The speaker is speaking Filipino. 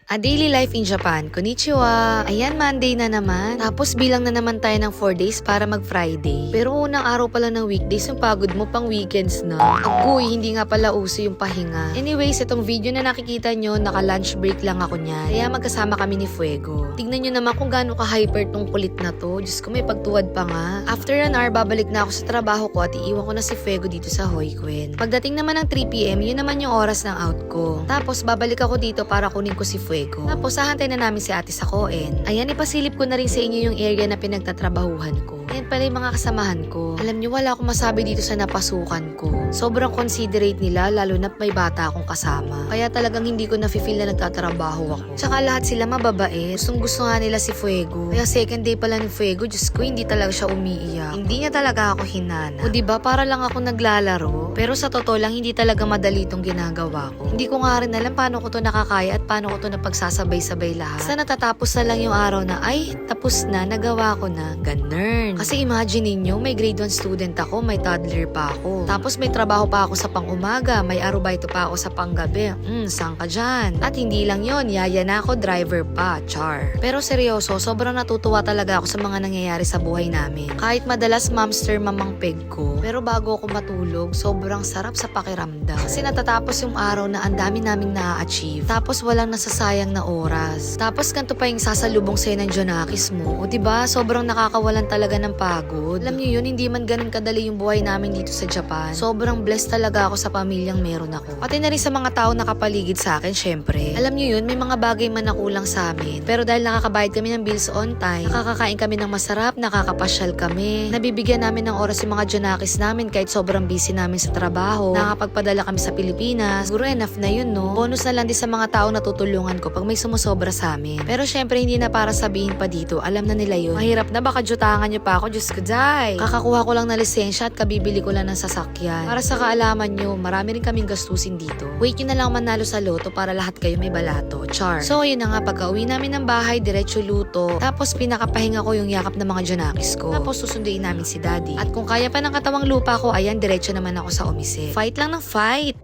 Daily life in Japan. Konnichiwa! Ayan, Monday na naman. Tapos bilang na naman tayo ng 4 days para mag-Friday. Pero unang araw pala ng weekdays, yung pagod mo pang weekends na. Agoy, hindi nga pala uso yung pahinga. Anyways, itong video na nakikita nyo, naka-lunch break lang ako niyan. Kaya magkasama kami ni Fuego. Tignan nyo naman kung gaano ka-hyper tong kulit na to. Diyos ko, may pagtuwad pa nga. After an hour, babalik na ako sa trabaho ko at iiwan ko na si Fuego dito sa Hoikuen. Pagdating naman ng 3 PM, yun naman yung oras ng out ko. Tapos babalik ako dito para kunin ko si Fuego. Tapos hahantay na namin si ate sa Koen. Ayan, ipasilip ko na rin sa inyo yung area na pinagtatrabahuhan ko. Ayan pala yung mga kasamahan ko. Alam nyo, wala akong masabi dito sa napasukan ko. Sobrang considerate nila, lalo na may bata akong kasama. Kaya talagang hindi ko na-feel na nagtatrabaho ako. Tsaka lahat sila mababait. Gustong gusto nga nila si Fuego. Kaya second day pala ni Fuego, Diyos ko, hindi talaga siya umiiyak. Hindi niya talaga ako hinana. O diba, para lang ako naglalaro. Pero sa totoo lang, hindi talaga madali itong ginagawa ko. Hindi ko nga rin alam paano ko to nakakaya at paano ko to napagsasabay-sabay lahat. Basta natatapos na lang yung araw na, ay, tapos na, nagawa ko na. Ganun. Kasi imagine ninyo, may grade 1 student ako, may toddler pa ako. Tapos may trabaho pa ako sa pang-umaga, may arubaito pa ako sa panggabi. Saan ka dyan? At hindi lang yon, yaya na ako, driver pa, char. Pero seryoso, sobrang natutuwa talaga ako sa mga nangyayari sa buhay namin. Kahit madalas momster mamang peg ko, pero bago ako matulog, sobrang sarap sa pakiramdam. Kasi natatapos yung araw na ang dami naming na-achieve. Tapos walang nasasayang na oras. Tapos ganito pa yung sasalubong sa'yo ng Jonakis mo. O diba, sobrang nakakawalan talaga ng pagod. Alam niyo yun, hindi man ganun kadali yung buhay namin dito sa Japan. Sobrang blessed talaga ako sa pamilyang meron ako. Pati na rin sa mga tao nakapaligid sa akin, syempre. Alam niyo yun, may mga bagay man na kulang sa amin. Pero dahil nakakabayad kami ng bills on time, nakakakain kami ng masarap, nakakapasyal kami, nabibigyan namin ng oras yung mga Jonakis namin kahit sobrang busy namin sa trabaho, nakakapagpadala kami sa Pilipinas. Siguro enough na yun, no? Bonus na lang din sa mga tao na tutulungan ko pag may sumusobra sa amin. Pero syempre, hindi na para sabihin pa dito. Alam na nila yun. Mahirap na, baka jutangan nyo pa ako. Diyos ko, day. Kakakuha ko lang na lisensya at kabibili ko lang ng sasakyan. Para sa kaalaman nyo, marami rin kaming gastusin dito. Wait nyo na lang manalo sa loto para lahat kayo may balato. Char. So, yun na nga, pagka uwi namin ng bahay, diretso luto. Tapos, pinakapahinga ko yung yakap ng mga Jonakis ko. Tapos, susunduin namin si daddy. At kung kaya pa ng katawang lupa ko, ayan, diretso naman ako sa omise. Fight lang ng fight.